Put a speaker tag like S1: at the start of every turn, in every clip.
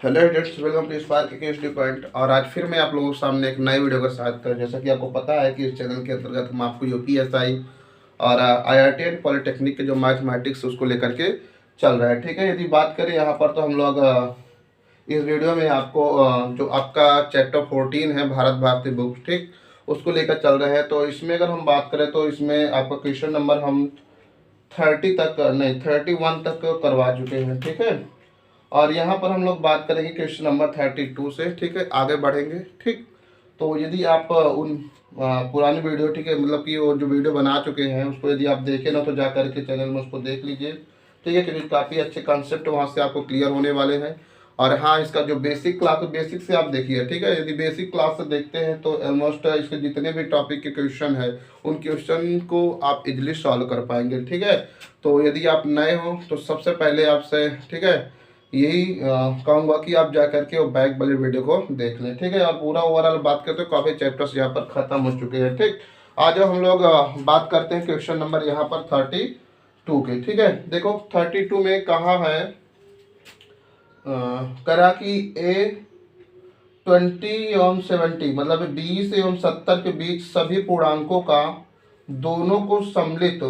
S1: Hello edits, welcome to Spark के point. और आज फिर मैं आप लोगों के सामने एक नए वीडियो के साथ, जैसा कि आपको पता है कि इस चैनल के अंतर्गत हम आपको यूपीएसआई और आईआईटी एंड पॉलिटेक्निक के जो मैथमेटिक्स उसको लेकर के चल रहा है। ठीक है, यदि बात करें यहाँ पर तो हम लोग इस वीडियो में आपको जो आपका चैप्टर 14 है भारत भारती बुक, ठीक, उसको लेकर चल रहे हैं। तो इसमें अगर हम बात करें तो इसमें आपका क्वेश्चन नंबर हम 30 तक नहीं 31 तक करवा चुके हैं। ठीक है, और यहाँ पर हम लोग बात करेंगे क्वेश्चन नंबर 32 से। ठीक है, आगे बढ़ेंगे। ठीक, तो यदि आप उन पुरानी वीडियो, ठीक है, मतलब कि वो जो वीडियो बना चुके हैं उसको यदि आप देखें ना, तो जा करके चैनल में उसको देख लीजिए। ठीक है, क्योंकि काफ़ी अच्छे कॉन्सेप्ट वहाँ से आपको क्लियर होने वाले हैं। और हाँ, इसका जो बेसिक क्लास, तो बेसिक से आप देखिए। ठीक है, यदि बेसिक क्लास से देखते हैं तो ऑलमोस्ट इसके जितने भी टॉपिक के क्वेश्चन है उन क्वेश्चन को आप इजीली सॉल्व कर पाएंगे। ठीक है, तो यदि आप नए हो तो सबसे पहले आपसे, ठीक है, यही कहूँगा कि आप जा करके वो बैक वाली वीडियो को देख लें। ठीक है, और पूरा ओवरऑल बात करते हैं, काफ़ी चैप्टर्स यहाँ पर खत्म हो चुके हैं। ठीक, आज हम लोग बात करते हैं क्वेश्चन नंबर यहाँ पर 32 के। ठीक है, देखो 32 में कहा है, करा कि A20 एवं 70 मतलब 20 एवं 70 के बीच सभी पूर्णांकों का दोनों को सम्मिलित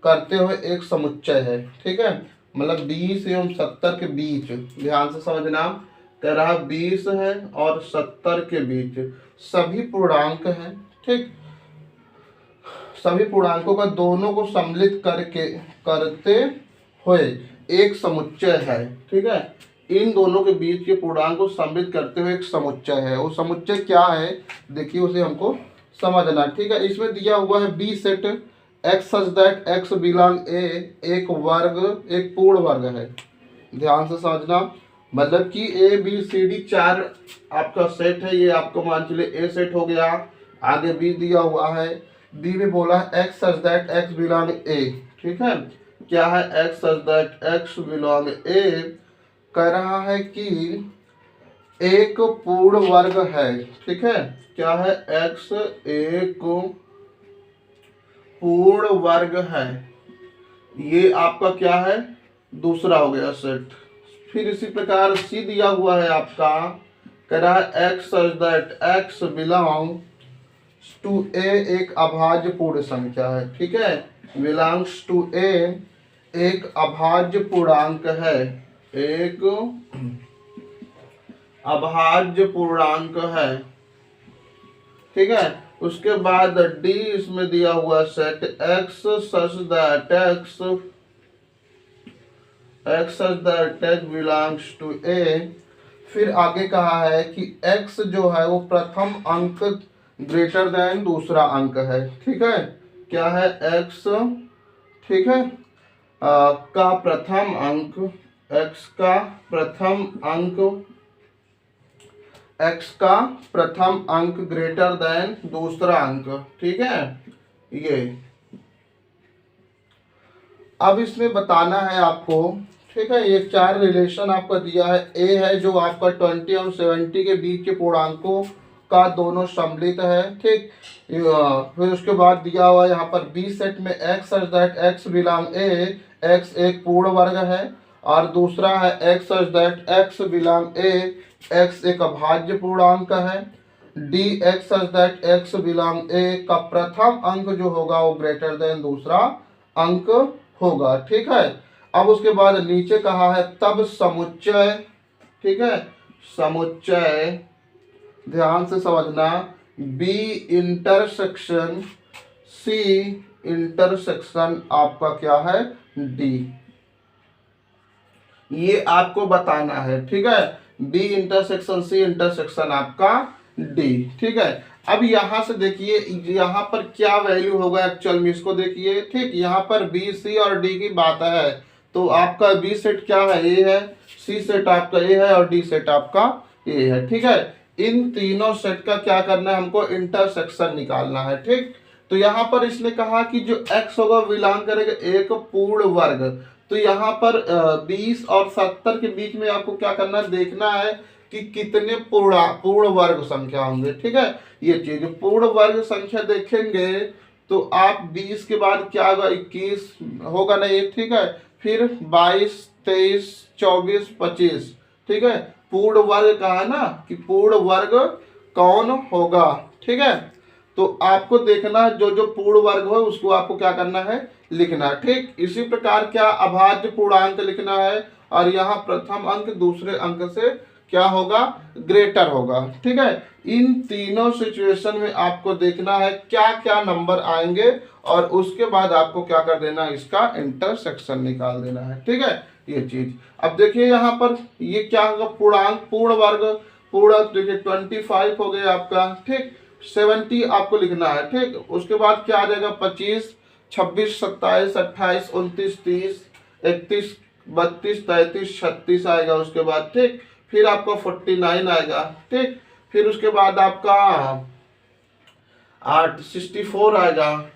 S1: करते हुए एक समुच्चय है। ठीक है, मतलब 20 एवं 70 के बीच, ध्यान से समझना, कह रहा 20 है और 70 के बीच सभी पूर्णांक हैं। ठीक, सभी पूर्णांकों का दोनों को सम्मिलित करके करते हुए एक समुच्चय है। ठीक है, इन दोनों के बीच के पूर्णांक को सम्मिलित करते हुए एक समुच्चय है। वो समुच्चय क्या है, देखिए, उसे हमको समझना। ठीक है, इसमें दिया हुआ है B set X such that X belong A, एक वर्ग, एक पूर्ण वर्ग है। ध्यान से समझना, मतलब कि ए बी सी डी 4 आपका सेट है। ये आपको मान चलिए ए सेट हो गया। आगे बी दिया हुआ है, बी में बोला है X such that X belong A. ठीक है, क्या है, X such that X belong A, कह रहा है कि एक पूर्ण वर्ग है। ठीक है, क्या है, एक्स एक पूर्ण वर्ग है। ये आपका क्या है, दूसरा हो गया सेट। फिर इसी प्रकार सी दिया हुआ है आपका, कह रहा है X such that X belong to A, एक अभाज्य पूर्ण संख्या है। ठीक है, बिलोंग्स टू ए, एक अभाज्य पूर्णांक है, एक अभाज्य पूर्णांक है। ठीक है, उसके बाद डी इसमें दिया हुआ set X such that X belongs to A. फिर आगे कहा है कि x जो है वो प्रथम अंक ग्रेटर देन दूसरा अंक है। ठीक है, क्या है, x, ठीक है, का प्रथम अंक, x का प्रथम अंक, x का प्रथम अंक ग्रेटर देन दूसरा अंक। ठीक है, ये अब इसमें बताना है आपको। ठीक है, ये 4 रिलेशन आपका दिया है। ए है जो आपका 20 और 70 के बीच के पूर्णांकों का दोनों सम्मिलित है। ठीक, फिर उसके बाद दिया हुआ यहाँ पर बी सेट में X such that X belong A, X एक पूर्ण वर्ग है। और दूसरा है X such that X belong A, X एक अभाज्य पूर्णांक है। D X such that X belong A का प्रथम अंक जो होगा वो ग्रेटर देन दूसरा अंक होगा। ठीक है, अब उसके बाद नीचे कहा है तब समुच्चय। ठीक है, समुच्चय, ध्यान से समझना, बी इंटरसेक्शन सी इंटरसेक्शन आपका क्या है, डी, ये आपको बताना है। ठीक है, बी इंटरसेक्शन सी इंटरसेक्शन आपका डी। ठीक है, अब यहां से देखिए यहाँ पर क्या वैल्यू होगा एक्चुअल में, इसको देखिए। ठीक, यहाँ पर बी सी और डी की बात है, तो आपका बी सेट क्या है, ए है, सी सेट आपका ए है और डी सेट आपका ए है। ठीक है, इन तीनों सेट का क्या करना है, हमको इंटरसेक्शन निकालना है। ठीक, तो यहाँ पर इसने कहा कि जो x होगा बिलोंग करेगा एक पूर्ण वर्ग। तो यहाँ पर 20 और 70 के बीच में आपको क्या करना है, देखना है कि कितने पूर्ण वर्ग संख्या होंगे। ठीक है, ये चीज पूर्ण वर्ग संख्या देखेंगे तो आप 20 के बाद क्या होगा, 21 होगा नहीं। ठीक है, फिर 22, 23, 24, 25। ठीक है, पूर्ण वर्ग कहा है ना कि पूर्ण वर्ग कौन होगा, ठीक है। तो आपको देखना है जो जो पूर्ण वर्ग हो उसको आपको क्या करना है, लिखना है, ठीक। इसी प्रकार क्या अभाज्य पूर्णांक लिखना है, और यहाँ प्रथम अंक दूसरे अंक से क्या होगा, ग्रेटर होगा, ठीक है। इन तीनों सिचुएशन में आपको देखना है क्या क्या नंबर आएंगे, और उसके बाद आपको क्या कर देना है, इसका इंटरसेक्शन निकाल देना है, ठीक है। ये चीज अब देखिए यहाँ पर ये क्या होगा, पूर्णांक पूर्ण वर्ग, पूर्ण देखिए 25 हो गया आपका, ठीक। 70 आपको लिखना है, ठीक। उसके बाद क्या आ जाएगा, 25, 26, 27, 28, 29, 30, 31, 32, 33, 36 आएगा उसके बाद, ठीक। फिर आपका 49 आएगा, ठीक। फिर उसके बाद आपका 64 आएगा,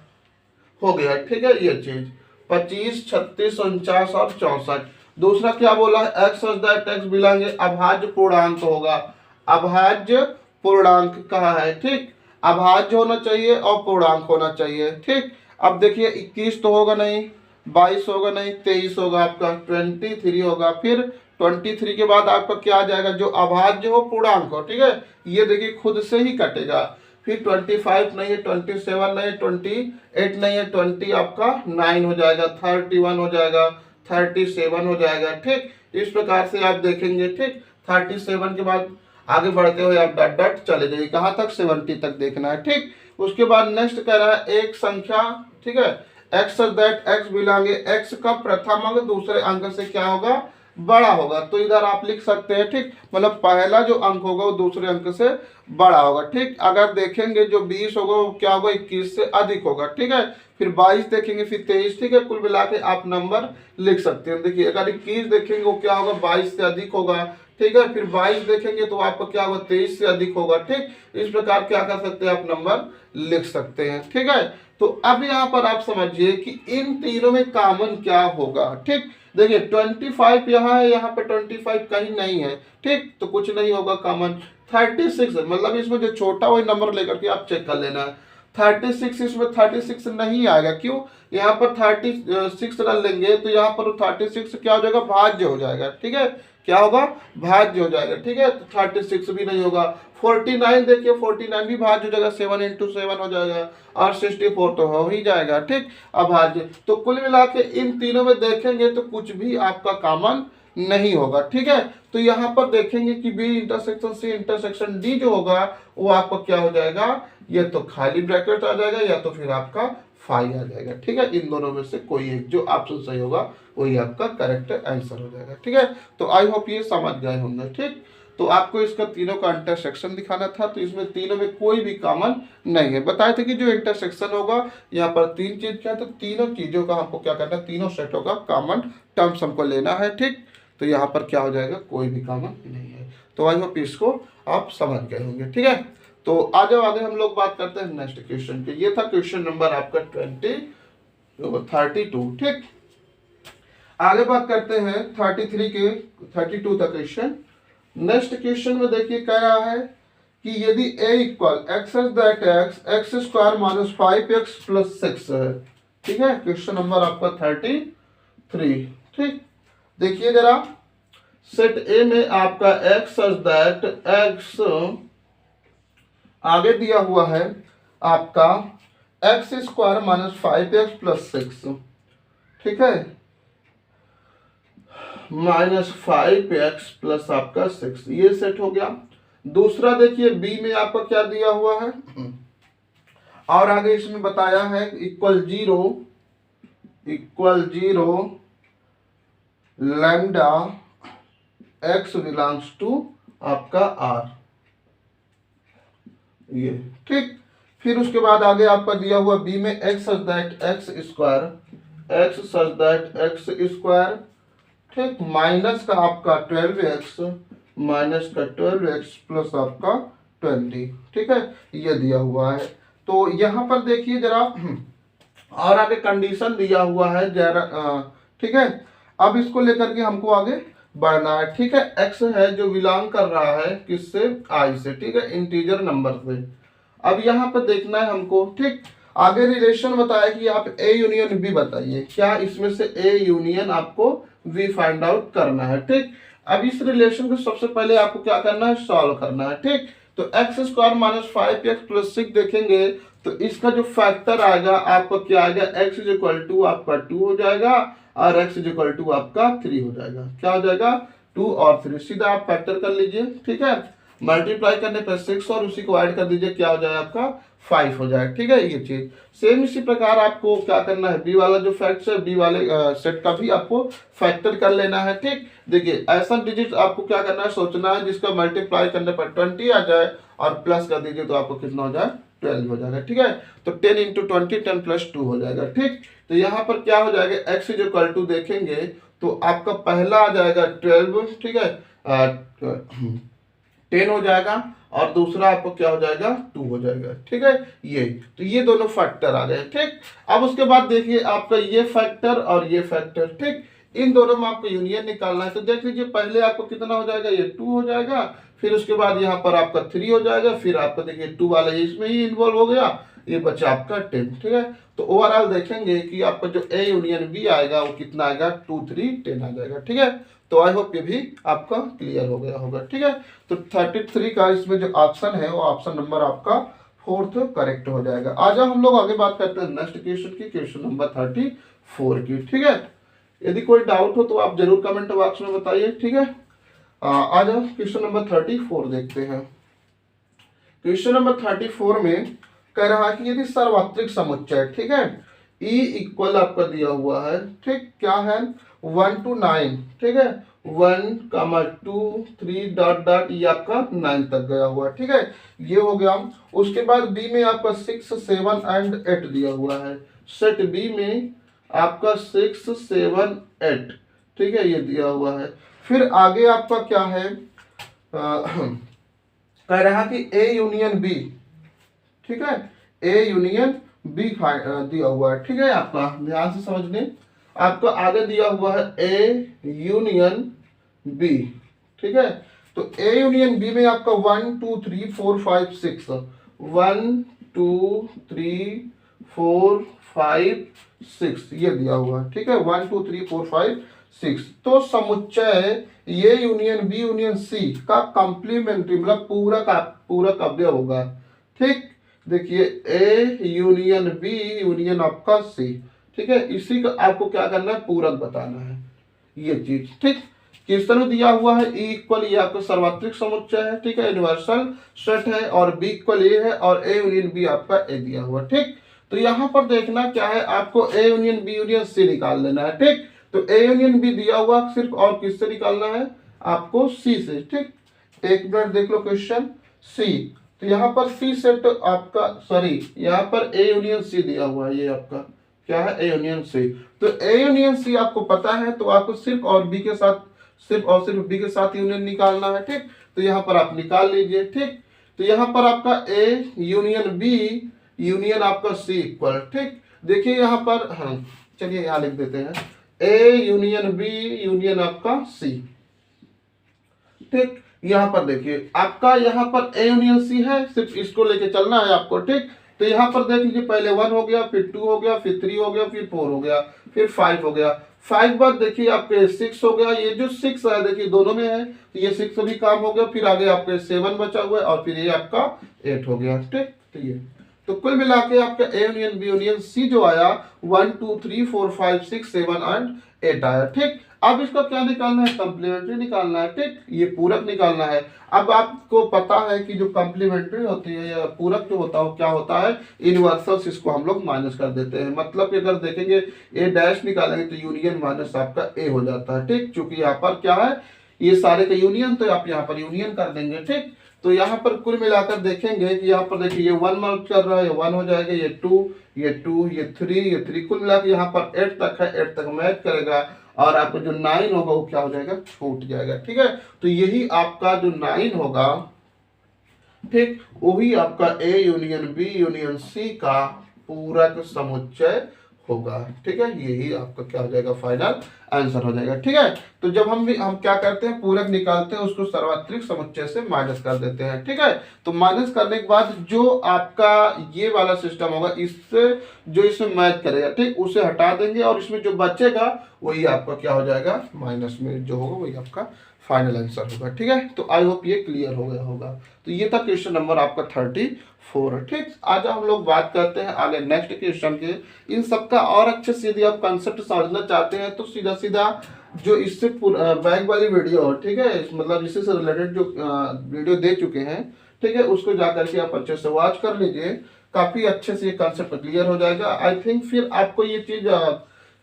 S1: हो गया, ठीक है। ये चीज 25, 36, 49 और 64। दूसरा क्या बोला है, एक्स दैट एक्स बिलोंग अभाज्य पूर्णांक होगा, अभाज्य पूर्णांक कहा है, ठीक। अभाज्य होना चाहिए और पूर्णांक होना चाहिए, ठीक। अब देखिए 21 तो होगा नहीं, 22 होगा नहीं, 23 होगा आपका, 23 होगा, फिर 23 के बाद आपका क्या आ जाएगा, जो अभाज्य हो पूर्णांक हो, ठीक है। ये देखिए खुद से ही कटेगा, फिर 25 नहीं है, 27 नहीं है, 28 नहीं है, 20 आपका 9 हो जाएगा, 31 हो जाएगा, 37 हो जाएगा, ठीक। इस प्रकार से आप देखेंगे, ठीक। 37 के बाद आगे बढ़ते हुए आप डट डट चले जाइए, कहाँ तक, 70 तक देखना है, ठीक। उसके बाद नेक्स्ट कह रहा है एक संख्या, ठीक है, x that X belong x का प्रथम अंक दूसरे अंक से क्या होगा, बड़ा होगा। तो इधर आप लिख सकते हैं, ठीक, मतलब पहला जो अंक होगा वो दूसरे अंक से बड़ा होगा, ठीक। अगर देखेंगे जो 20 होगा वो क्या होगा, 21 से अधिक होगा, ठीक है। फिर 22 देखेंगे, फिर 23, ठीक है। कुल मिला के आप नंबर लिख सकते हैं। देखिए अगर 21 देखेंगे वो क्या होगा, 22 से अधिक होगा, ठीक है। फिर 22 देखेंगे तो आपका क्या होगा, 23 से अधिक होगा, ठीक। इस प्रकार क्या कर सकते हैं, आप नंबर लिख सकते हैं, ठीक है। तो अब यहाँ पर आप समझिए कि इन तीनों में कॉमन क्या होगा, ठीक। देखिए 25 यहाँ है, यहाँ पे 25 कहीं नहीं है, ठीक, तो कुछ नहीं होगा कॉमन। 36 मतलब इसमें जो छोटा वही नंबर लेकर के आप चेक कर लेना है। 36 इसमें 36 नहीं आएगा, क्यों, यहाँ पर 36 रख लेंगे तो यहाँ पर 36 क्या हो जाएगा, भाज्य हो जाएगा, ठीक है। क्या होगा, भाज्य हो जाएगा, ठीक है। तो 36 भी नहीं होगा। 49 देखिए, 49 भी भाज्य हो जाएगा, 7 × 7 हो जाएगा, और 64 तो हो ही जाएगा, ठीक, अभाज्य। तो कुल मिला के इन तीनों में देखेंगे तो कुछ भी आपका कॉमन नहीं होगा, ठीक है। तो यहाँ पर देखेंगे कि B intersection C intersection D जो होगा वो आपका क्या हो जाएगा, ये तो खाली ब्रैकेट आ जाएगा या तो फिर आपका फाई आ जाएगा, ठीक है। इन दोनों में से कोई एक जो ऑप्शन सही होगा वही आपका करेक्ट आंसर हो जाएगा, ठीक है। तो आई होप ये समझ गए होंगे, ठीक। तो आपको इसका तीनों का इंटरसेक्शन दिखाना था, तो इसमें तीनों में कोई भी कॉमन नहीं है। बताए थे कि जो इंटरसेक्शन होगा यहाँ पर 3 चीज क्या है, तो तीनों चीजों का हमको क्या करना है, तीनों सेटों का कॉमन टर्म्स हमको लेना है, ठीक। तो यहाँ पर क्या हो जाएगा, कोई भी कॉमन नहीं है। तो आई होप इसको आप समझ गए होंगे, ठीक है। तो आ जाओ आगे हम लोग बात करते हैं नेक्स्ट क्वेश्चन के। ये था क्वेश्चन नंबर आपका 32, ठीक। आगे बात करते हैं 33 के 32 तक क्वेश्चन। नेक्स्ट क्वेश्चन में देखिए कह रहा है कि यदि a equal x that x square minus 5x plus 6 है, ठीक है। क्वेश्चन नंबर आपका 33, ठीक। देखिए जरा, सेट ए में आपका एक्स दैट एक्स आगे दिया हुआ है आपका x square minus 5x plus 6, ठीक है, माइनस 5x प्लस आपका 6, ये सेट हो गया। दूसरा देखिए बी में आपका क्या दिया हुआ है, और आगे इसमें बताया है equal zero lambda x belongs to आपका आर, ये ठीक। फिर उसके बाद आगे आपका दिया हुआ बी में एक्स दैट एक्स स्क्वायर, ठीक, माइनस का आपका 12x प्लस आपका 20, ठीक है, ये दिया हुआ है। तो यहाँ पर देखिए जरा, और आगे कंडीशन दिया हुआ है जरा, ठीक है। अब इसको लेकर के हमको आगे बढ़ना है, ठीक है। x है जो बिलोंग कर रहा है किससे, i से, ठीक है, इंटीजर नंबर से। अब यहाँ पर देखना है हमको, ठीक। आगे रिलेशन बताया कि आप a यूनियन b बताइए, क्या इसमें से a यूनियन आपको v फाइंड आउट करना है, ठीक। अब इस रिलेशन को सबसे पहले आपको क्या करना है, सॉल्व करना है। ठीक, तो x square minus 5x plus 6 देखेंगे तो इसका जो फैक्टर आएगा आपका क्या आएगा, x इज इक्वल टू आपका 2 हो जाएगा और x इज इक्वल टू आपका 3 हो जाएगा। क्या हो जाएगा, 2 और 3, सीधा आप फैक्टर कर लीजिए। ठीक है, मल्टीप्लाई करने पर 6 और उसी को ऐड कर दीजिए, क्या हो जाएगा आपका 5 हो जाएगा। ठीक है, ये चीज सेम इसी प्रकार आपको क्या करना है, बी वाला जो फैक्ट है बी वाले सेट का भी आपको फैक्टर कर लेना है। ठीक, देखिए ऐसा डिजिट आपको क्या करना है, सोचना है जिसका मल्टीप्लाई करने पर 20 आ जाए और प्लस कर दीजिए तो आपको कितना हो जाए, 12 हो जाएगा। ठीक है, तो 10 इंटू 20 10 प्लस 2 हो जाएगा। ठीक, तो यहाँ पर क्या हो जाएगा, x इज इक्वल टू देखेंगे तो आपका पहला आ जाएगा 12, ठीक है 10 हो जाएगा और दूसरा आपको क्या हो जाएगा, 2 हो जाएगा। ठीक है, ये तो ये दोनों फैक्टर आ गए। ठीक, अब उसके बाद देखिए आपका ये फैक्टर और ये फैक्टर, ठीक इन दोनों में आपको यूनियन निकालना है। तो देख लीजिए पहले आपको कितना हो जाएगा, ये 2 हो जाएगा, फिर उसके बाद यहाँ पर आपका 3 हो जाएगा, फिर आपका देखिए 2 वाला इसमें ही इन्वॉल्व हो गया, ये बचा आपका 10। ठीक है, तो ओवरऑल देखेंगे कि आपका जो ए यूनियन बी आएगा वो कितना आएगा, 2 3 10 आ जाएगा। ठीक है, तो आई होप ये भी आपका क्लियर हो गया होगा। ठीक है, तो 33 का इसमें जो ऑप्शन है वो ऑप्शन नंबर आपका 4th करेक्ट हो जाएगा। आज हम लोग आगे बात करते हैं नेक्स्ट क्वेश्चन की, क्वेश्चन नंबर 34 की। ठीक है, यदि कोई डाउट हो तो आप जरूर कमेंट बॉक्स में बताइए। ठीक है, आज हम क्वेश्चन नंबर 34 देखते हैं। क्वेश्चन नंबर 34 में कह रहा है कि यदि सार्वत्रिक समुच्चय, ठीक है E इक्वल आपका दिया हुआ है, ठीक क्या है 1 to 9, ठीक है 1, 2, 3 डॉट डॉट ये आपका 9 तक गया हुआ है। ठीक है, ये हो गया। उसके बाद बी में आपका 6, 7 एंड 8 दिया हुआ है। सेट बी में आपका 6, 7, 8, ठीक है ये दिया हुआ है। फिर आगे आपका क्या है, कह रहा कि ए यूनियन बी, ठीक है ए यूनियन बी दिया हुआ है। ठीक है, आपका ध्यान से समझने, आपका आगे दिया हुआ है ए यूनियन बी। ठीक है, तो ए यूनियन बी में आपका 1 2 3 4 5 6 1 2 3 4 5 6 ये दिया हुआ है। ठीक है 1 2 3 4 5 6, तो समुच्चय ये यूनियन बी यूनियन सी का कॉम्प्लीमेंट्री मतलब पूरा काव्य होगा। ठीक, देखिए ए यूनियन बी यूनियन आपका सी, ठीक है इसी का आपको क्या करना है, पूरक बताना है ये चीज। ठीक, किस तरह दिया हुआ है, ई इक्वल ये आपका सर्वात्रिक समुच्चय है, ठीक है यूनिवर्सल सेट है, और बी इक्वल ए है, और ए यूनियन बी आपका ए दिया हुआ। ठीक, तो यहाँ पर देखना क्या है, आपको A union B union C निकाल लेना है। ठीक, तो ए यूनियन बी दिया हुआ सिर्फ और किससे निकालना है, आपको सी से। ठीक, एक मिनट देख लो क्वेश्चन सी, तो यहाँ पर सी सेट आपका सॉरी यहाँ पर ए यूनियन सी दिया हुआ है, ये आपका क्या है ए यूनियन सी। तो ए यूनियन सी आपको पता है, तो आपको सिर्फ और बी के साथ सिर्फ बी के साथ यूनियन निकालना है। ठीक, तो यहाँ पर आप निकाल लीजिए। ठीक, तो यहाँ पर आपका ए यूनियन बी यूनियन आपका सी इक्वल, ठीक देखिए यहाँ पर, हाँ चलिए यहाँ लिख देते हैं ए यूनियन बी यूनियन आपका सी। ठीक, यहाँ पर देखिए आपका यहाँ पर ए यूनियन सी है, सिर्फ इसको लेके चलना है आपको। ठीक, तो यहाँ पर देख लीजिए पहले 1 हो गया, फिर 2 हो गया, फिर 3 हो गया, फिर 4 हो गया, फिर 5 हो गया। 5 बाद देखिए आपके 6 हो गया, ये जो 6 है देखिए दोनों में है, तो ये 6 भी काम हो गया, फिर आगे आपके 7 बचा हुआ है, और फिर ये आपका 8 हो गया। ठीक, तो ये तो कुल मिला के आपका A union B union C जो आया 1 2 3 4 5 6 7 एंड 8 आया। ठीक, अब इसका क्या निकालना है, कॉम्प्लीमेंट्री निकालना है। ठीक, ये पूरक निकालना है। अब आपको पता है कि जो कॉम्प्लीमेंट्री होती है या पूरक जो होता है क्या होता है, इनवर्सल्स, इसको हम लोग माइनस कर देते हैं। मतलब कि अगर देखेंगे ए डैश निकालेंगे तो यूनियन माइनस आपका ए हो जाता है। ठीक, चूंकि यहाँ पर क्या है ये सारे का यूनियन, तो आप यहाँ पर यूनियन कर देंगे। ठीक, तो यहाँ पर कुल मिलाकर देखेंगे कि यहाँ पर देखिए ये 1 मार्क चल रहा है, ये 1 हो जाएगा, ये 2, ये 2, ये 3, ये 3, कुल मिलाकर यहाँ पर 8 तक है, 8 तक मैच करेगा, और आपका जो 9 होगा वो क्या हो जाएगा, छूट जाएगा। ठीक है, तो यही आपका जो 9 होगा, ठीक वही आपका A union B union C का पूरक समुच्चय होगा। ठीक है, यही आपका क्या हो जाएगा, फाइनल आंसर हो जाएगा। ठीक है, तो जब हम क्या करते हैं, पूरक निकालते हैं, उसको सर्वात्रिक समुच्चय से माइनस कर देते हैं। ठीक है, तो माइनस करने के बाद जो आपका ये वाला सिस्टम होगा, इससे जो इसमें मैच करेगा, ठीक, उसे हटा देंगे और इसमें जो बचेगा वही आपका क्या हो जाएगा, माइनस में जो होगा वही आपका फाइनल आंसर होगा। ठीक है, तो आई होप ये क्लियर हो गया होगा। तो ये था क्वेश्चन नंबर आपका 34। ठीक, आज हम लोग बात करते हैं आगे नेक्स्ट क्वेश्चन के। इन सबका और अच्छे से यदि आप कंसेप्ट समझना चाहते हैं तो सीधा सीधा जो इससे बैक वाली वीडियो हो, ठीक है, मतलब इससे से रिलेटेड जो वीडियो दे चुके हैं, ठीक है, उसको जा करके आप अच्छे से वॉच कर लीजिए, काफी अच्छे से ये कंसेप्ट क्लियर हो जाएगा। आई थिंक फिर आपको ये चीज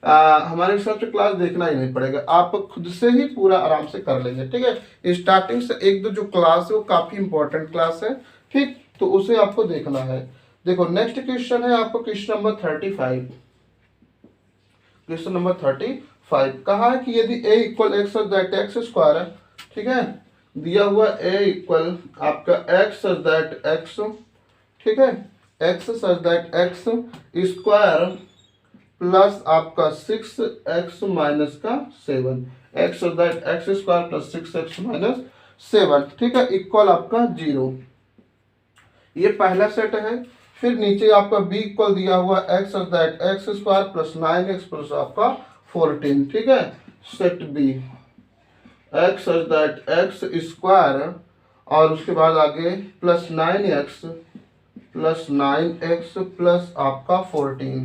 S1: हमारे हिसाब से क्लास देखना ही नहीं पड़ेगा, आप खुद से ही पूरा आराम से कर लेंगे। ठीक है, स्टार्टिंग से एक दो जो क्लास है वो काफी इंपॉर्टेंट क्लास है। ठीक, तो उसे आपको देखना है। देखो नेक्स्ट क्वेश्चन है आपको क्वेश्चन नंबर 35। क्वेश्चन नंबर 35 कहा है कि यदि a equal x that x square है, ठीक है, दिया हुआ a इक्वल आपका एक्स दैट एक्स, ठीक है, x that x square plus आपका 6x माइनस का 7, x that x square plus 6x minus 7, ठीक है, इक्वल आपका 0। ये पहला सेट है। फिर नीचे आपका b इक्वल दिया हुआ x that x square plus 9x plus आपका 14, ठीक है, set b x that x square और उसके बाद आगे plus 9x plus 9x plus आपका 14,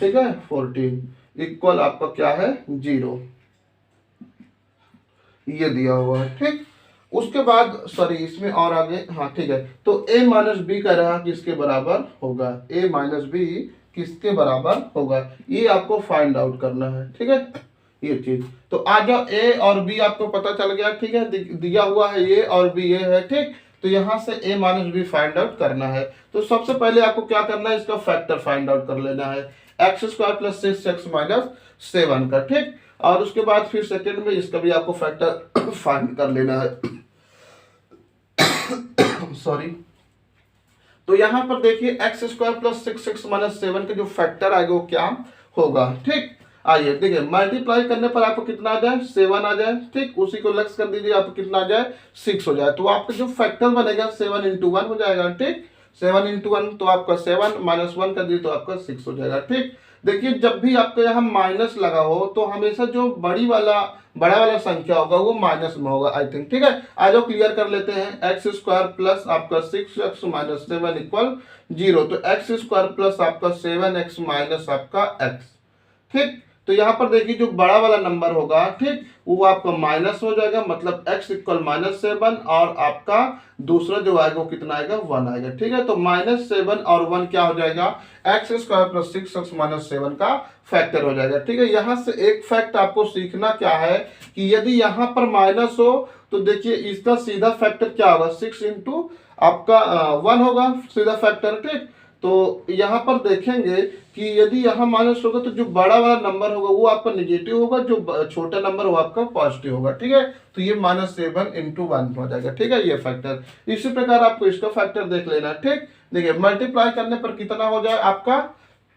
S1: ठीक है, 14 इक्वल आपका क्या है, 0, ये दिया हुआ है। ठीक, उसके बाद सॉरी इसमें और आगे, हाँ ठीक है, तो a माइनस बी कह रहा किसके बराबर होगा, a माइनस बी किसके बराबर होगा, ये आपको फाइंड आउट करना है। ठीक है, ये चीज तो आ जाओ, a और b आपको पता चल गया। ठीक है, दिया हुआ है a और b ये है। ठीक, तो यहाँ से a minus B find out करना है। तो सबसे पहले आपको क्या करना है, इसका फैक्टर फाइंड आउट कर लेना है, x square plus 6x minus 7 का। ठीक, और उसके बाद फिर सेकंड में इसका भी आपको फैक्टर फाइंड कर लेना है। सॉरी, तो यहां पर देखिए x square plus 6x minus 7 का जो फैक्टर आएगा वो क्या होगा। ठीक, आइए देखिए, मल्टीप्लाई करने पर आपको कितना आ जाए, 7 आ जाए। ठीक, उसी को लक्ष्य कर दीजिए, आपको कितना आ जाए, 6 हो जाए। तो आपका जो फैक्टर बनेगा 7 × 1 हो जाएगा। ठीक, 7 × 1 तो आपका 7 माइनस 1 कर दीजिए तो आपका 6 हो जाएगा। ठीक, देखिए जब भी आपका यहाँ माइनस लगा हो तो हमेशा जो बड़ा वाला संख्या होगा वो माइनस में होगा, आई थिंक। ठीक है, आज वो क्लियर कर लेते हैं। एक्स स्क्वायर प्लस आपका 6x माइनस 7 इक्वल 0, तो एक्स स्क्वायर प्लस आपका 7x माइनस आपका x। ठीक, तो यहाँ पर देखिए जो बड़ा वाला नंबर होगा, ठीक, वो आपका माइनस हो जाएगा, मतलब x इक्वल माइनस 7 और आपका दूसरा जो आएगा वो कितना आएगा, 1 आएगा। ठीक है, तो माइनस 7 और 1 क्या हो जाएगा, x square plus 6x minus 7 का फैक्टर हो जाएगा। ठीक है, यहाँ से एक फैक्ट आपको सीखना क्या है कि यदि यहाँ पर माइनस हो तो देखिए इसका सीधा फैक्टर क्या होगा, 6 × आपका 1 होगा सीधा फैक्टर। ठीक, तो यहाँ पर देखेंगे कि यदि यहाँ माइनस होगा तो जो बड़ा वाला नंबर होगा वो आपका निगेटिव होगा, जो छोटा नंबर वो आपका पॉजिटिव होगा। ठीक है, तो ये -7 × 1 हो जाएगा। ठीक है, ये फैक्टर। इसी प्रकार आपको इसका फैक्टर देख लेना। ठीक, देखिए मल्टीप्लाई करने पर कितना हो जाए आपका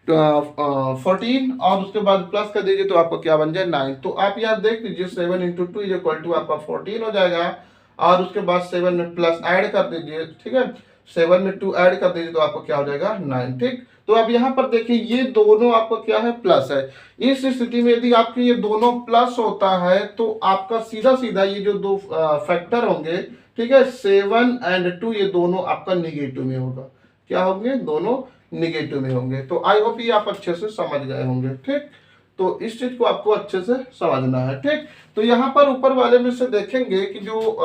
S1: 14 और उसके बाद प्लस कर दीजिए तो आपको क्या बन जाए, 9। तो आप यहाँ देख लीजिए 7 × 2 = आपका 14 हो जाएगा और उसके बाद 7 में प्लस ऐड कर दीजिए। ठीक है, 7 में 2 ऐड कर दीजिए तो आपको क्या हो जाएगा, 9। ठीक, तो अब यहाँ पर देखिए ये दोनों आपको क्या है, प्लस है। इस स्थिति में यदि आपके ये दोनों प्लस होता है तो आपका सीधा सीधा ये जो दो फैक्टर होंगे, ठीक है, 7 और 2 ये दोनों आपका निगेटिव में होगा। क्या होंगे, दोनों निगेटिव में होंगे। तो आई होप ये आप अच्छे से समझ गए होंगे। ठीक, तो इस चीज को आपको अच्छे से समझना है। ठीक, तो यहाँ पर ऊपर वाले में से देखेंगे कि जो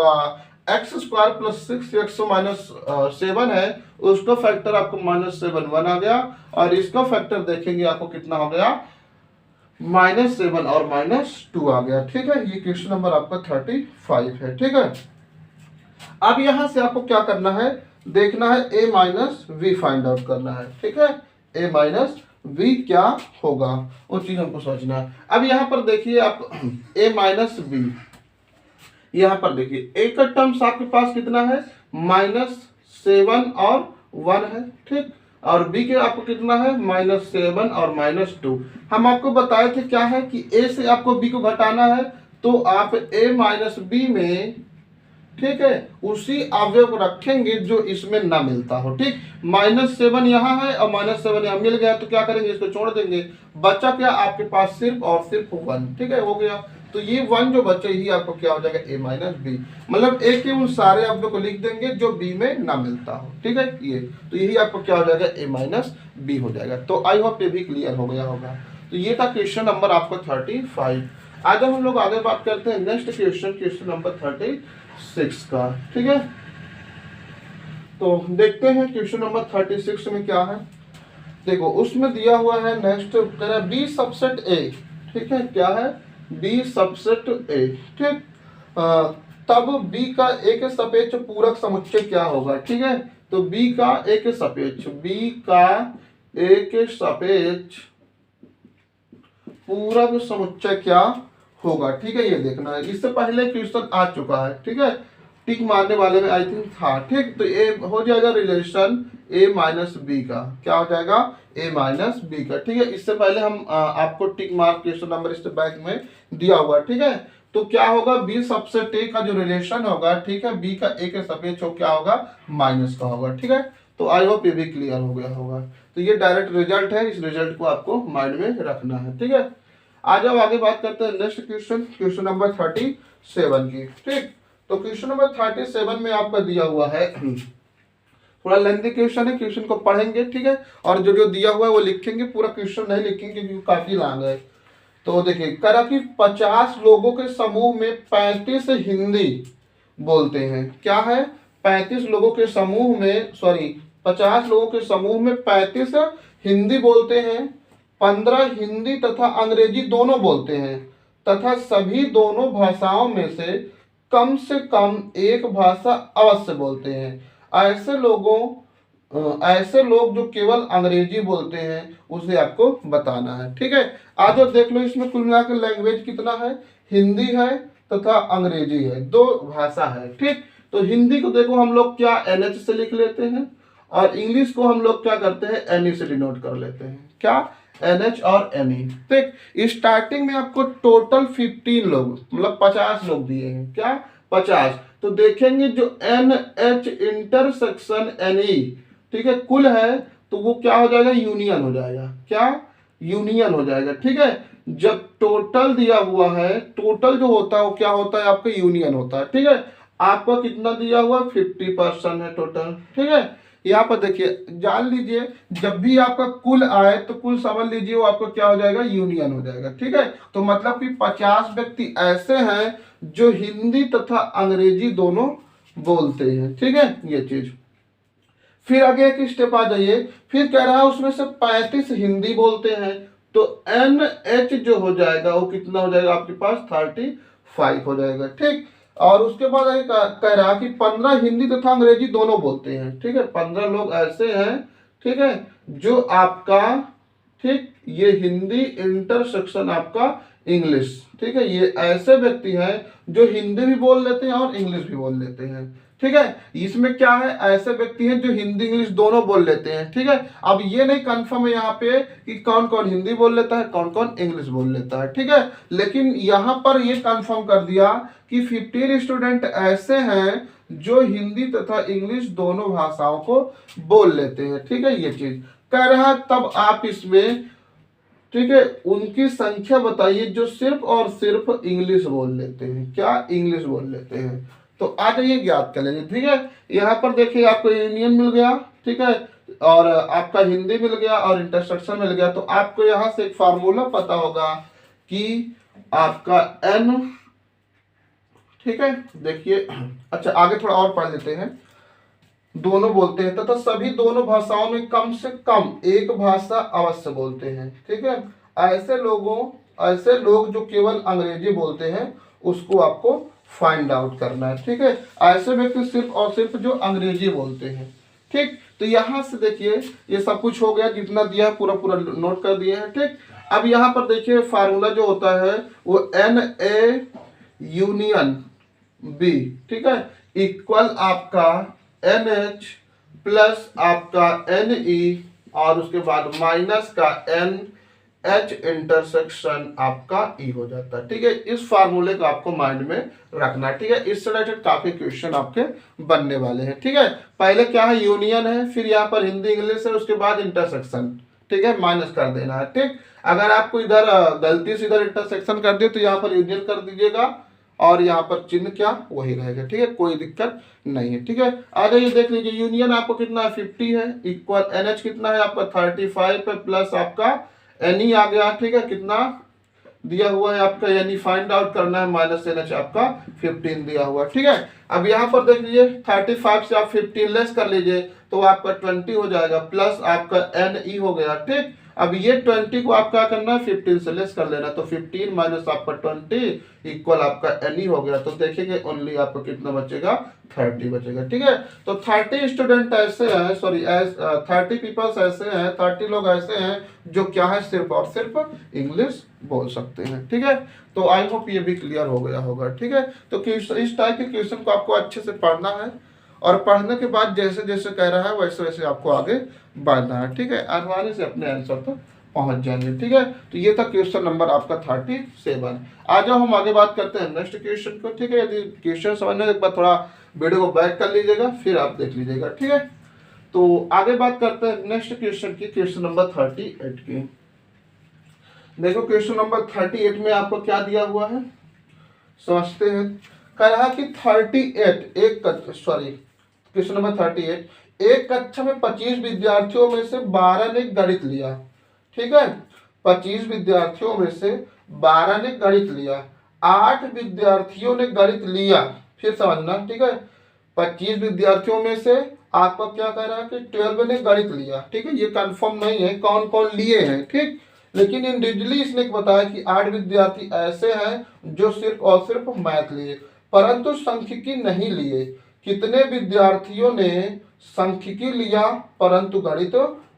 S1: x square plus 6x minus 7 है उसका फैक्टर आपको -7 1 आ गया और इसका फैक्टर देखेंगे आपको कितना हो गया, -7 और -2 आ गया। ठीक है, ये क्वेश्चन नंबर आपका 35 है। ठीक है, अब यहां से आपको क्या करना है, देखना है a minus V find out करना है। ठीक है, a माइनस v क्या होगा वो चीज हमको सोचना है। अब यहाँ पर देखिए आप a माइनस v, यहाँ पर देखिए एक का टर्म्स आपके पास कितना है, -7 और 1 है। ठीक, और बी के आपको कितना है -7 और -2। हम आपको बताए थे क्या है कि ए से आपको बी को घटाना है, तो आप a माइनस बी में, ठीक है, उसी अवयव को रखेंगे जो इसमें ना मिलता हो। ठीक, -7 यहाँ है और -7 यहाँ मिल गया, तो क्या करेंगे, इसको छोड़ देंगे, बचा क्या आपके पास सिर्फ और सिर्फ 1। ठीक है, हो गया। तो ये 1 जो बचे ही आपको क्या हो जाएगा a माइनस बी, मतलब a के उन सारे अवयव को लिख देंगे जो b में ना मिलता हो। ठीक है, ये तो यही आपको क्या हो जाएगा a माइनस बी हो जाएगा। तो आई होप ये भी क्लियर हो गया होगा। तो ये था क्वेश्चन नंबर आपको 35। आज हम लोग आगे बात करते हैं नेक्स्ट क्वेश्चन, क्वेश्चन नंबर 36 का। ठीक है, तो देखते हैं क्वेश्चन नंबर 36 में क्या है। देखो उसमें दिया हुआ है नेक्स्ट बी सबसेट ए। ठीक है, क्या है, बी सबसेट ए। ठीक, तब बी का एक सापेक्ष पूरक समुच्चय क्या होगा। ठीक है, तो बी का एक सापेक्ष, बी का एक सापेक्ष पूरक समुच्चय क्या होगा। ठीक है, ये देखना है। इससे पहले क्वेश्चन आ चुका है। ठीक है, टिक मारने वाले में आई थिंक था। ठीक, तो ए हो जाएगा रिलेशन a माइनस बी का, क्या हो जाएगा a माइनस बी का। ठीक है, इससे पहले हम आपको टिक मार्क क्वेश्चन नंबर इस बैक में दिया हुआ। ठीक है, तो क्या होगा, बी सबसेट ए का जो रिलेशन होगा, ठीक है, बी का ए के सापेक्ष क्या होगा, माइनस का होगा। ठीक है, तो आई होप ये भी क्लियर हो गया होगा। तो ये डायरेक्ट रिजल्ट है, इस रिजल्ट को आपको माइंड में रखना है। ठीक है, आ जाओ आगे बात करते हैं नेक्स्ट क्वेश्चन, क्वेश्चन नंबर 37 की। ठीक, तो क्वेश्चन नंबर 37 में आपका दिया हुआ है, थोड़ा लेंथी क्वेश्चन है, क्वेश्चन को पढ़ेंगे। ठीक है, और जो जो दिया हुआ है वो लिखेंगे, पूरा क्वेश्चन नहीं लिखेंगे क्योंकि काफी लंबा है। तो देखिए करा कि 50 लोगों के समूह में 35 हिंदी बोलते हैं। क्या है, 35 लोगों के समूह में, सॉरी 50 लोगों के समूह में 35 हिंदी बोलते हैं, 15 हिंदी तथा अंग्रेजी दोनों बोलते हैं, तथा सभी दोनों भाषाओं में से कम एक भाषा अवश्य बोलते हैं। ऐसे लोग जो केवल अंग्रेजी बोलते हैं उसे आपको बताना है। ठीक है, आज देख लो इसमें कुल मिलाकर लैंग्वेज कितना है, हिंदी है तथा अंग्रेजी है, दो भाषा है। ठीक, तो हिंदी को देखो हम लोग क्या NH से लिख लेते हैं, और इंग्लिश को हम लोग क्या करते हैं NE से डिनोट कर लेते हैं। क्या, NH और NE। ठीक, स्टार्टिंग में आपको टोटल 15 लोग मतलब 50 लोग दिए हैं। क्या, 50। तो देखेंगे जो NH इंटरसेक्शन NE, ठीक है, कुल है, तो वो क्या हो जाएगा, यूनियन हो जाएगा। क्या, यूनियन हो जाएगा। ठीक है, जब टोटल दिया हुआ है, टोटल जो होता है वो क्या होता है आपका यूनियन होता है। ठीक है, आपका कितना दिया हुआ 50% है टोटल। ठीक है, यहाँ पर देखिए जान लीजिए, जब भी आपका कुल आए तो कुल समझ लीजिए वो आपको क्या हो जाएगा, यूनियन हो जाएगा। ठीक है, तो मतलब कि 50 व्यक्ति ऐसे हैं जो हिंदी तथा अंग्रेजी दोनों बोलते हैं। ठीक है, ये चीज। फिर आगे एक स्टेप आ जाइए, फिर कह रहा है उसमें से 35 हिंदी बोलते हैं, तो NH जो हो जाएगा वो कितना हो जाएगा आपके पास 35 हो जाएगा। ठीक, और उसके बाद कह रहा कि 15 हिंदी तथा अंग्रेजी दोनों बोलते हैं। ठीक है, 15 लोग ऐसे हैं, ठीक है, जो आपका, ठीक, ये हिंदी इंटरसेक्शन आपका इंग्लिश, ठीक है, ये ऐसे व्यक्ति हैं जो हिंदी भी बोल लेते हैं और इंग्लिश भी बोल लेते हैं। ठीक है, इसमें क्या है, ऐसे व्यक्ति हैं जो हिंदी इंग्लिश दोनों बोल लेते हैं। ठीक है, अब ये नहीं कंफर्म है यहाँ पे कि कौन कौन हिंदी बोल लेता है, कौन कौन इंग्लिश बोल लेता है। ठीक है, लेकिन यहाँ पर ये कंफर्म कर दिया कि 15 स्टूडेंट ऐसे हैं जो हिंदी तथा इंग्लिश दोनों भाषाओं को बोल लेते हैं। ठीक है, ये चीज कह रहा है। तब आप इसमें, ठीक है, उनकी संख्या बताइए जो सिर्फ और सिर्फ इंग्लिश बोल लेते हैं। क्या, इंग्लिश बोल लेते हैं। तो आ जाइए ज्ञात कर लेंगे। ठीक है, यहाँ पर देखिए आपको यूनियन मिल गया, ठीक है, और आपका हिंदी मिल गया और इंटरसेक्शन मिल गया। तो आपको यहाँ से एक फार्मूला पता होगा कि आपका N, ठीक है, देखिए, अच्छा आगे थोड़ा और पढ़ लेते हैं। दोनों बोलते हैं तथा सभी दोनों भाषाओं में कम से कम एक भाषा अवश्य बोलते हैं। ठीक है, ऐसे लोग जो केवल अंग्रेजी बोलते हैं उसको आपको फाइंड आउट करना है। ठीक है, ऐसे व्यक्ति सिर्फ और सिर्फ जो अंग्रेजी बोलते हैं। ठीक, तो यहाँ से देखिए ये सब कुछ हो गया, जितना दिया है पूरा पूरा नोट कर दिए हैं। ठीक, अब यहाँ पर देखिए फार्मूला जो होता है वो NA यूनियन B, ठीक है, इक्वल आपका NH प्लस आपका NE और उसके बाद माइनस का एन एच इंटरसेक्शन आपका ई हो जाता है। ठीक है, इस फार्मूले को आपको माइंड में रखना है। ठीक है, इससे रिलेटेड काफी क्वेश्चन आपके बनने वाले हैं। ठीक है, पहले क्या है, यूनियन है, फिर यहाँ पर हिंदी इंग्लिश है, उसके बाद इंटरसेक्शन। ठीक है, माइनस कर देना है। ठीक, अगर आपको इधर गलती से इधर इंटरसेक्शन कर दिए तो यहाँ पर यूनियन कर दीजिएगा और यहाँ पर चिन्ह क्या वही रहेगा। ठीक है, कोई दिक्कत नहीं है। ठीक है, आगे ये देख लीजिए, यूनियन आपको कितना है 50 है, इक्वल एनएच कितना है आपका 35 है, प्लस आपका एनी आ गया। ठीक है, कितना दिया हुआ है आपका, यानी फाइंड आउट करना है, माइनस एनएच आपका 15 दिया हुआ। ठीक है, अब यहाँ पर देख लीजिए 35 से आप 15 लेस कर लीजिए तो आपका 20 हो जाएगा, प्लस आपका एन ई हो गया। ठीक, अब ये 20 को आप क्या करना है 15 से लेस कर लेना, तो 15 माइनस आपका 20 इक्वल आपका एन ई हो गया। तो देखेंगे ओनली आपको कितना बचेगा 30 बचेगा। ठीक है, तो 30 स्टूडेंट ऐसे हैं, सॉरी 30 पीपल्स ऐसे हैं, 30 लोग ऐसे हैं जो क्या है सिर्फ और सिर्फ इंग्लिश बोल सकते हैं। ठीक है, तो आई होप ये भी क्लियर हो गया होगा। ठीक है, तो इस टाइप के क्वेश्चन को आपको अच्छे से पढ़ना है और पढ़ने के बाद जैसे जैसे कह रहा है वैसे वैसे आपको आगे बढ़ना है। ठीक है, आसानी से अपने आंसर तक पहुंच जाएंगे। ठीक है, तो ये था क्वेश्चन नंबर आपका 37। आ जाओ हम आगे बात करते हैं नेक्स्ट क्वेश्चन को। ठीक है, यदि क्वेश्चन समझने के बाद थोड़ा वीडियो को बैक कर लीजिएगा, फिर आप देख लीजिएगा। ठीक है, तो आगे बात करते हैं नेक्स्ट क्वेश्चन की, क्वेश्चन नंबर 38 की। देखो क्वेश्चन नंबर 38 में आपको क्या दिया हुआ है समझते हैं। कह रहा कि 38 क्वेश्चन नंबर 38, एक कक्षा में 25 विद्यार्थियों में से 12 ने गणित लिया। ठीक है, 25 विद्यार्थियों में से 12 ने गणित लिया, 8 विद्यार्थियों ने गणित लिया। फिर समझना, ठीक है, 25 विद्यार्थियों में से आपका क्या कह रहा है कि 12 ने गणित लिया। ठीक है, ये कंफर्म नहीं है कौन कौन लिए हैं। ठीक, लेकिन इंडिविजुअली इसने बताया कि 8 विद्यार्थी ऐसे हैं जो सिर्फ और सिर्फ मैथ लिए, परंतु सांख्यिकी नहीं लिए। कितने विद्यार्थियों ने सांख्यिकी लिया परंतु गणित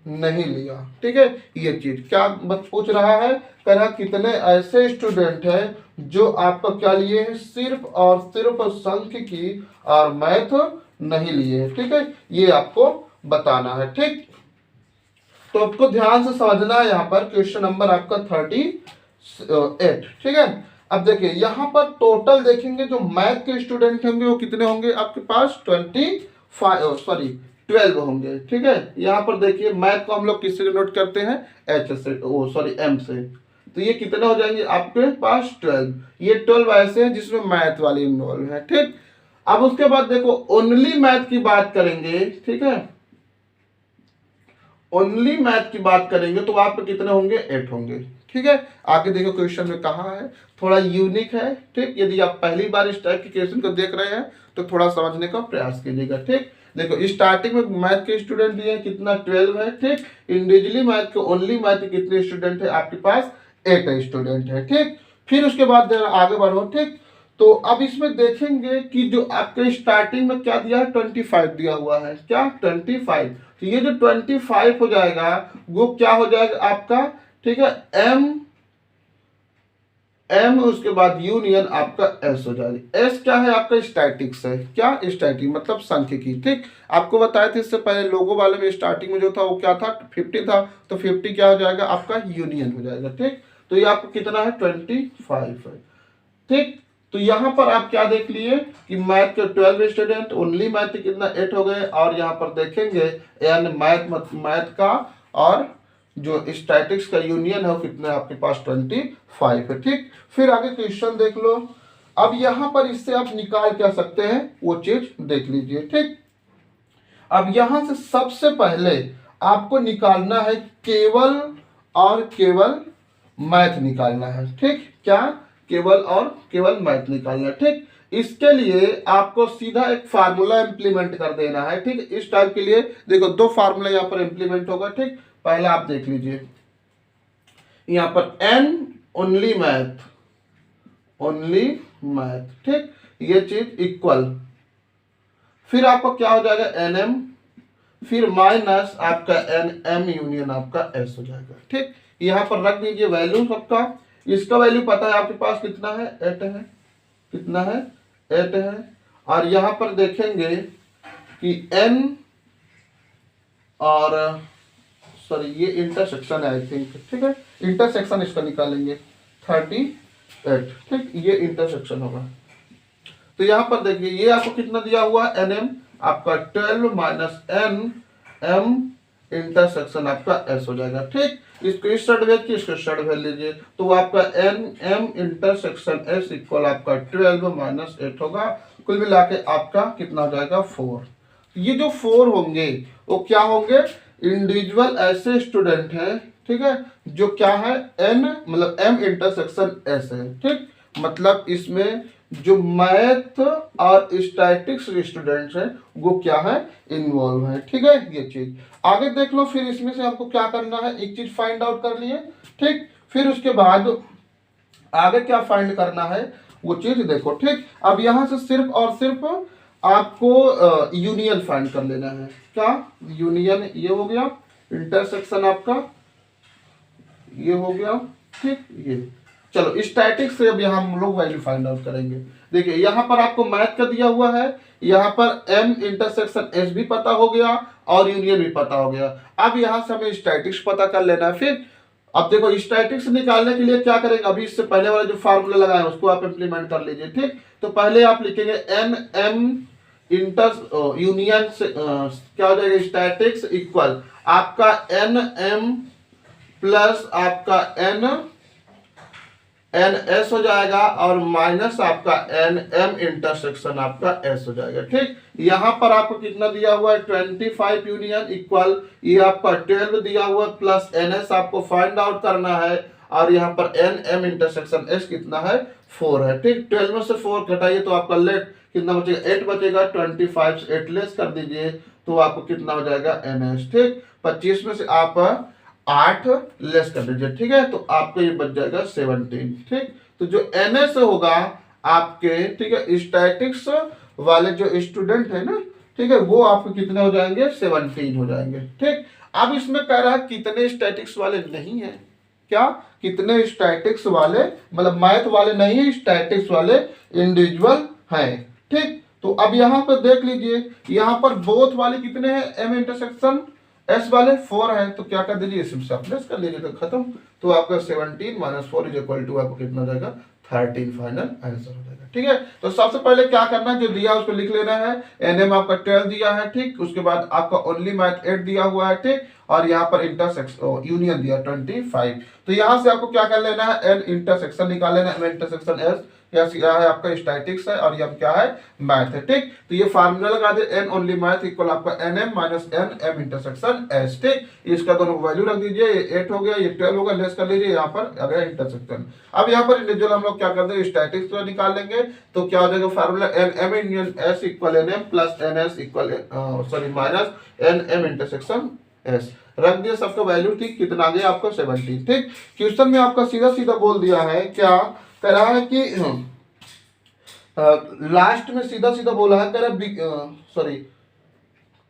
S1: नहीं लिया। ठीक है, ये चीज क्या पूछ रहा है, कह रहा कितने ऐसे स्टूडेंट हैं जो आपका क्या लिए हैं, सिर्फ और सिर्फ सांख्यिकी और मैथ नहीं लिए। ठीक है, ये आपको बताना है। ठीक, तो आपको ध्यान से समझना है यहाँ पर क्वेश्चन नंबर आपका 38। ठीक है, अब देखिए यहाँ पर टोटल देखेंगे जो मैथ के स्टूडेंट होंगे वो कितने होंगे आपके पास 12 होंगे। ठीक है, यहाँ पर देखिए मैथ को हम लोग किससे नोट करते हैं, एच से, एम से, तो ये कितने हो जाएंगे आपके पास 12। ये 12 ऐसे हैं जिसमें मैथ वाले इन्वॉल्व है। ठीक, अब उसके बाद देखो ओनली मैथ की बात करेंगे। ठीक है, ओनली मैथ की बात करेंगे तो आप कितने होंगे 8 होंगे। ठीक है, आगे देखो क्वेश्चन में कहा है, थोड़ा यूनिक है। ठीक, यदि आप पहली बार इस टाइप के क्वेश्चन को देख रहे हैं तो थोड़ा समझने का प्रयास कीजिएगा। ठीक, देखो स्टार्टिंग में मैथ के स्टूडेंट दिए कितना 12 है। ठीक, इंडिविजुअली मैथ के ओनली मैथ के कितने स्टूडेंट है आपके पास 8 स्टूडेंट है। ठीक, फिर उसके बाद आगे बढ़ो। ठीक, तो अब इसमें देखेंगे कि जो आपके स्टार्टिंग में क्या दिया है 25 दिया हुआ है, क्या 25। तो ये जो 25 हो जाएगा वो क्या हो जाएगा आपका, ठीक है, एम उसके बाद यूनियन आपका एस हो जाएगा। एस क्या है आपका स्टैटिक्स है, क्या स्टैटिक मतलब सांख्यिकी। ठीक, आपको बताया था इससे पहले लोगो वाले में स्टार्टिंग में जो था वो क्या था 50 था, तो 50 क्या हो जाएगा आपका यूनियन हो जाएगा। ठीक, तो ये आपको कितना है 25 है। ठीक, तो यहाँ पर आप क्या देख लिए कि मैथ के 12 स्टूडेंट, ओनली मैथ के कितना 8 हो गए, और यहाँ पर देखेंगे यानी मैथ का और जो स्टैटिक्स का यूनियन है वो कितने आपके पास 25 है। ठीक, फिर आगे क्वेश्चन देख लो। अब यहाँ पर इससे आप निकाल क्या सकते हैं वो चीज देख लीजिए। ठीक, अब यहाँ से सबसे पहले आपको निकालना है केवल और केवल मैथ निकालना है। ठीक, क्या केवल और केवल मैथ निकालना है। ठीक, इसके लिए आपको सीधा एक फार्मूला इंप्लीमेंट कर देना है। ठीक, इस टाइप के लिए देखो 2 फार्मूला यहाँ पर इंप्लीमेंट होगा। ठीक, पहला आप देख लीजिए यहाँ पर एन ओनली मैथ। ठीक, ये चीज इक्वल, फिर आपका क्या हो जाएगा एन एम, फिर माइनस आपका एन एम यूनियन आपका एस हो जाएगा। ठीक, यहाँ पर रख दीजिए वैल्यू सबका। इसका वैल्यू पता है आपके पास कितना है 8 है, कितना है 8 है। और यहाँ पर देखेंगे कि n और सॉरी ये इंटरसेक्शन है आई थिंक, ठीक है, इंटरसेक्शन इसका निकालेंगे 38, ठीक, ये इंटरसेक्शन होगा। तो यहाँ पर देखिए ये आपको कितना दिया हुआ है एन एम, आपका 12 माइनस एन एम इंटरसेक्शन आपका एस हो जाएगा, ठीक। इसको इस साइड भेज के इसको साइड भेज लीजिए, तो आपका N M intersection S equal आपका 12 माइनस 8 होगा। कुल मिला के आपका कितना हो जाएगा 4। ये जो 4 होंगे वो क्या होंगे, इंडिविजुअल ऐसे स्टूडेंट हैं, ठीक है, जो क्या है एन मतलब एम इंटरसेक्शन एस है, ठीक। मतलब इसमें जो मैथ और स्टैटिक्स स्टूडेंट्स हैं वो क्या है इन्वॉल्व है, ठीक है। ये चीज आगे देख लो, फिर इसमें से आपको क्या करना है, एक चीज फाइंड आउट कर लिए, ठीक। फिर उसके बाद आगे क्या फाइंड करना है वो चीज देखो, ठीक। अब यहां से सिर्फ और सिर्फ आपको यूनियन फाइंड कर लेना है। क्या यूनियन, ये हो गया इंटरसेक्शन आपका, ये हो गया, ठीक। ये चलो स्टैटिक से अब यहाँ हम लोग वैल्यू फाइंड आउट करेंगे। देखिए यहाँ पर आपको मैथ का दिया हुआ है, यहाँ पर एम इंटरसेक्शन एस भी पता हो गया और यूनियन भी पता हो गया। अब यहाँ से हमें स्टैटिक्स पता कर लेना है। फिर अब देखो स्टैटिक्स निकालने के लिए क्या करेंगे, अभी इससे पहले वाला जो फार्मूला लगाए उसको आप इम्प्लीमेंट कर लीजिए, ठीक। तो पहले आप लिखेंगे एन एम इंटर यूनियन से क्या हो जाएगा स्टैटिक्स इक्वल आपका एन एम प्लस आपका एन एन एस हो जाएगा और माइनस आपका एन एम इंटरसेक्शन आपका एस हो जाएगा, ठीक। यहां पर आपको कितना दिया हुआ है 25 यूनियन इक्वल ये आपका 12 दिया हुआ प्लस एन एस आपको फाइंड आउट करना है और यहाँ पर एन एम इंटरसेक्शन एस कितना है 4 है, ठीक। 12 में से 4 घटाइए तो आपका लेट कितना बचेगा 8 बचेगा, 25 से 8 लेस कर दीजिए तो आपको कितना हो जाएगा एन एस, ठीक। 25 में से आप 8 लेस कर दीजिए, ठीक है, तो आपको ये बच जाएगा 17, ठीक। तो जो एन एस होगा आपके, ठीक है, स्टैटिक्स वाले जो स्टूडेंट है ना, ठीक है, वो आपको कितने हो जाएंगे 17 हो जाएंगे, ठीक। अब इसमें कह रहा है कितने स्टैटिक्स वाले नहीं है, क्या कितने स्टैटिक्स वाले मतलब मैथ वाले नहीं है, स्टैटिक्स वाले इंडिविजुअल हैं, ठीक। तो अब यहाँ पर देख लीजिए यहाँ पर बोथ वाले कितने हैं एम इंटरसेक्शन एस वाले 4 है, तो क्या कर दीजिए इसमें प्लस कर लीजिए तो खत्म। तो आपका 17 माइनस 4 इज इक्वल टू आपको कितना हो जाएगा 13 फाइनल आंसर हो जाएगा, ठीक है। तो सबसे पहले क्या करना है, जो दिया उसको लिख लेना है। एनएम आपका 12 दिया है, ठीक। उसके बाद आपका ओनली मैथ 8 दिया हुआ है, ठीक। और यहाँ पर इंटरसेक्शन यूनियन दिया 25। तो यहाँ से आपको क्या कर लेना है एन इंटरसेक्शन निकाल लेना है, इंटरसेक्शन एस क्या है आपका स्टैटिक्स है और ये क्या है मैथ है, ठीक। तो ये फार्मूला लगा दे एन ओनली मैथ इक्वल आपका N M minus N M intersection S, ठीक। इसका दोनों वैल्यू रख दीजिए, ये 8 हो गया, ये 12 होगा, लेस कर लीजिए, यहाँ पर आ गया इंटरसेक्शन। अब यहाँ पर इंडिविजुअल हम लोग क्या करते हैं स्टैटिक्स को निकाल लेंगे, तो क्या हो जाएगा formula N M union S equal N M plus N S equal sorry minus N M intersection S रख दिया सबका वैल्यू, ठीक। कितना आ गया आपको 17, ठीक। क्वेश्चन में आपका सीधा सीधा बोल दिया है, क्या कह रहा है कि लास्ट में सीधा सीधा बोला है, कह रहा सॉरी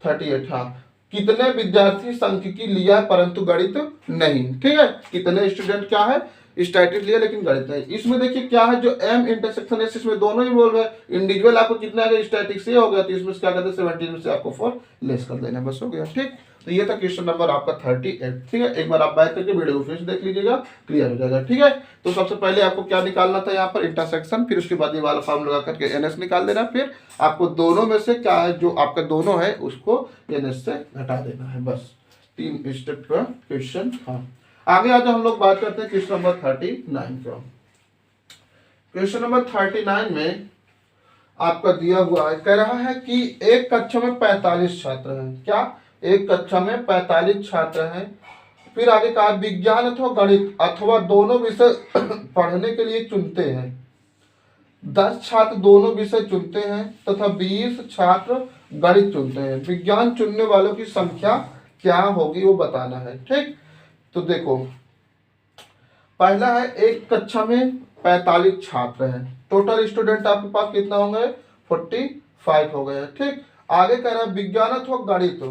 S1: 38, हाँ, कितने विद्यार्थी सांख्यिकी लिया परंतु गणित नहीं, ठीक है। कितने स्टूडेंट क्या है स्टैटिक्स लिया लेकिन गणित नहीं। इसमें देखिए क्या है जो एम इंटरसेक्शन एस इसमें दोनों इन्वॉल्व है, इंडिविजुअल आपको कितना आ गया स्टैटिक्स से हो गया, तो इसमें क्या करते हैं 17 में से आपको 4 लेस कर देना, बस हो गया, ठीक। तो ये था क्वेश्चन नंबर आपका 38, ठीक है। एक बार आप बैक करके वीडियो को फिर से देख लीजिएगा, क्लियर हो जाएगा, ठीक है। तो सबसे पहले आपको क्या निकालना था यहाँ पर इंटरसेक्शन, फिर उसके बाद ये वाला फॉर्म लगा करके एनएस निकाल देना, फिर आपको दोनों में से क्या है जो आपका दोनों है उसको एनएस से घटा देना है, बस 3 स्टेप का क्वेश्चन। हाँ, आगे आज हम लोग बात करते हैं क्वेश्चन नंबर 39 का। क्वेश्चन नंबर 39 में आपका दिया हुआ है, कह रहा है कि एक कक्षा में 45 छात्र हैं, क्या एक कक्षा में 45 छात्र हैं। फिर आगे कहा विज्ञान अथवा गणित अथवा दोनों विषय पढ़ने के लिए चुनते हैं। 10 छात्र दोनों विषय चुनते हैं तथा 20 छात्र गणित चुनते हैं। विज्ञान चुनने वालों की संख्या क्या होगी वो बताना है, ठीक। तो देखो पहला है एक कक्षा में 45 छात्र हैं, टोटल स्टूडेंट आपके पास कितना होंगे 45 हो गए, ठीक। आगे कह रहा है विज्ञान अथवा गणित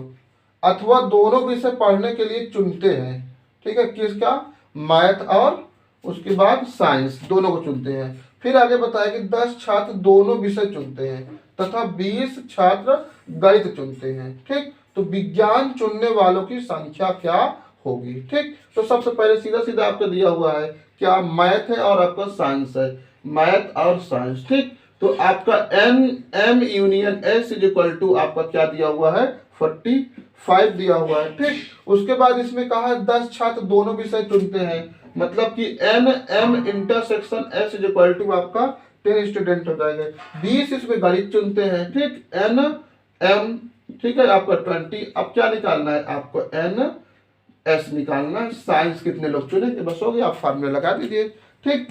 S1: अथवा दोनों विषय पढ़ने के लिए चुनते हैं, ठीक है। किसका मैथ और उसके बाद साइंस दोनों को चुनते हैं। फिर आगे बताया कि 10 छात्र दोनों विषय चुनते हैं तथा 20 छात्र गणित चुनते हैं, ठीक। तो विज्ञान चुनने वालों की संख्या क्या होगी। ठीक, तो सबसे पहले सीधा सीधा आपको दिया हुआ है क्या, मैथ है और आपका साइंस है, मैथ और साइंस। ठीक, तो आपका N M union S is equal to आपका क्या दिया हुआ है, 45 दिया हुआ है। ठीक, उसके बाद इसमें कहा है 10 छात्र दोनों विषय चुनते हैं, मतलब कि N M intersection S is equal to आपका 10 स्टूडेंट हो जाएगा। 20 इसमें गणित चुनते हैं। ठीक, एन एम, ठीक है, आपका 20। अब क्या निकालना है आपको, एन एस निकालना है। साइंस कितने लोग चुनेंगे, बस हो गया, आप फार्मूला लगा दीजिए। ठीक,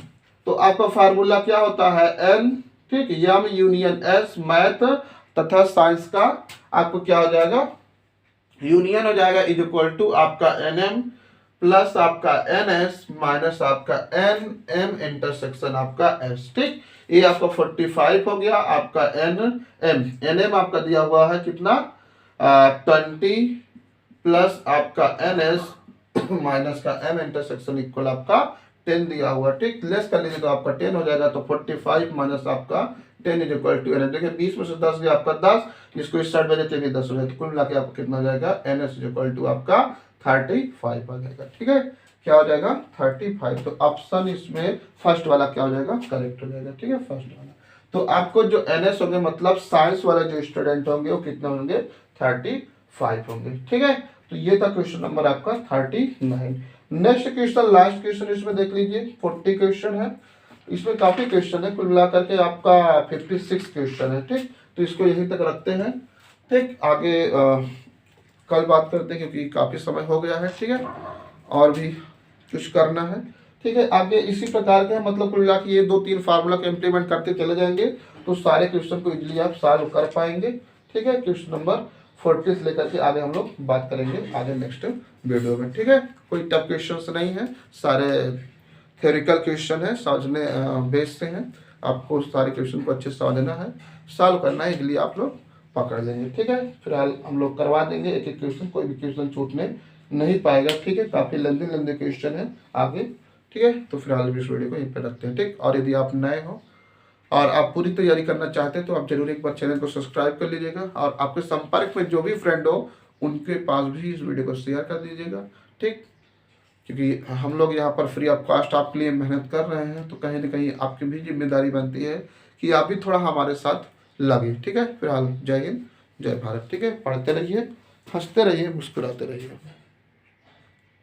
S1: तो आपका फार्मूला क्या होता है, एन, ठीक, एम यूनियन एस, मैथ तथा साइंस का आपको क्या हो जाएगा, यूनियन हो जाएगा, इज इक्वल टू आपका एन एम प्लस आपका एन एस माइनस आपका एन एम इंटरसेक्शन आपका एस। ठीक, ये आपका 45 हो गया। आपका एन एम आपका दिया हुआ है कितना, 20 प्लस आपका एन एस माइनस का एम इंटरसेक्शन इक्वल आपका 10 दिया हुआ। ठीक, लेस कर लीजिए तो आपका 10 हो जाएगा, तो 45 माइनस आपका 10 इज इक्वल टू एन। देखिए 20 में से 10 गया आपका 10, जिसको इस साइड बजे चाहिए 10 हो जाए, तो कुल मिला के आपको कितना हो जाएगा, N S is equal to आपका 35 आ जाएगा। ठीक है, क्या हो जाएगा 35। तो ऑप्शन इसमें फर्स्ट वाला क्या हो जाएगा, करेक्ट हो जाएगा। ठीक है, फर्स्ट वाला। तो आपको जो एन एस होंगे मतलब साइंस वाले जो स्टूडेंट होंगे वो कितने होंगे, 35 होंगे। ठीक है, तो ये था क्वेश्चन नंबर आपका 39। नेक्स्ट क्वेश्चन, लास्ट क्वेश्चन इसमें देख लीजिए, 40 क्वेश्चन है। इसमें काफी क्वेश्चन है, कुल मिलाकर के आपका 56 क्वेश्चन है। ठीक, तो इसको यहीं तक रखते हैं। ठीक, आगे कल बात करते हैं क्योंकि काफी समय हो गया है। ठीक है, और भी कुछ करना है। ठीक है, आगे इसी प्रकार के मतलब कुल मिला के ये 2-3 फार्मूला को इम्प्लीमेंट करते चले जाएंगे तो सारे क्वेश्चन को इजीली आप सॉल्व कर पाएंगे। ठीक है, क्वेश्चन नंबर 40 से लेकर के आगे हम लोग बात करेंगे आगे नेक्स्ट वीडियो में। ठीक है, कोई टफ क्वेश्चन नहीं है, सारे थ्योरिकल क्वेश्चन है, समझने बेस से हैं। आपको सारे क्वेश्चन को अच्छे से समझना है, सॉल्व करना है, इजीली आप लोग पकड़ लेंगे। ठीक है, फिलहाल हम लोग करवा देंगे एक एक क्वेश्चन, कोई भी क्वेश्चन छूटने नहीं पाएगा। ठीक है, काफ़ी लंबे क्वेश्चन है आगे। ठीक है, तो फिलहाल इस वीडियो को यहीं पर रखते हैं। ठीक, और यदि आप नए हो और आप पूरी तैयारी करना चाहते हैं तो आप जरूर एक बार चैनल को सब्सक्राइब कर लीजिएगा, और आपके संपर्क में जो भी फ्रेंड हो उनके पास भी इस वीडियो को शेयर कर दीजिएगा। ठीक, क्योंकि हम लोग यहाँ पर फ्री ऑफ कॉस्ट आपके लिए मेहनत कर रहे हैं, तो कहीं ना कहीं आपकी भी जिम्मेदारी बनती है कि आप भी थोड़ा हमारे साथ लगे। ठीक है, फिलहाल जय हिंद, जय भारत। ठीक है, पढ़ते रहिए, हंसते रहिए, मुस्कुराते रहिए।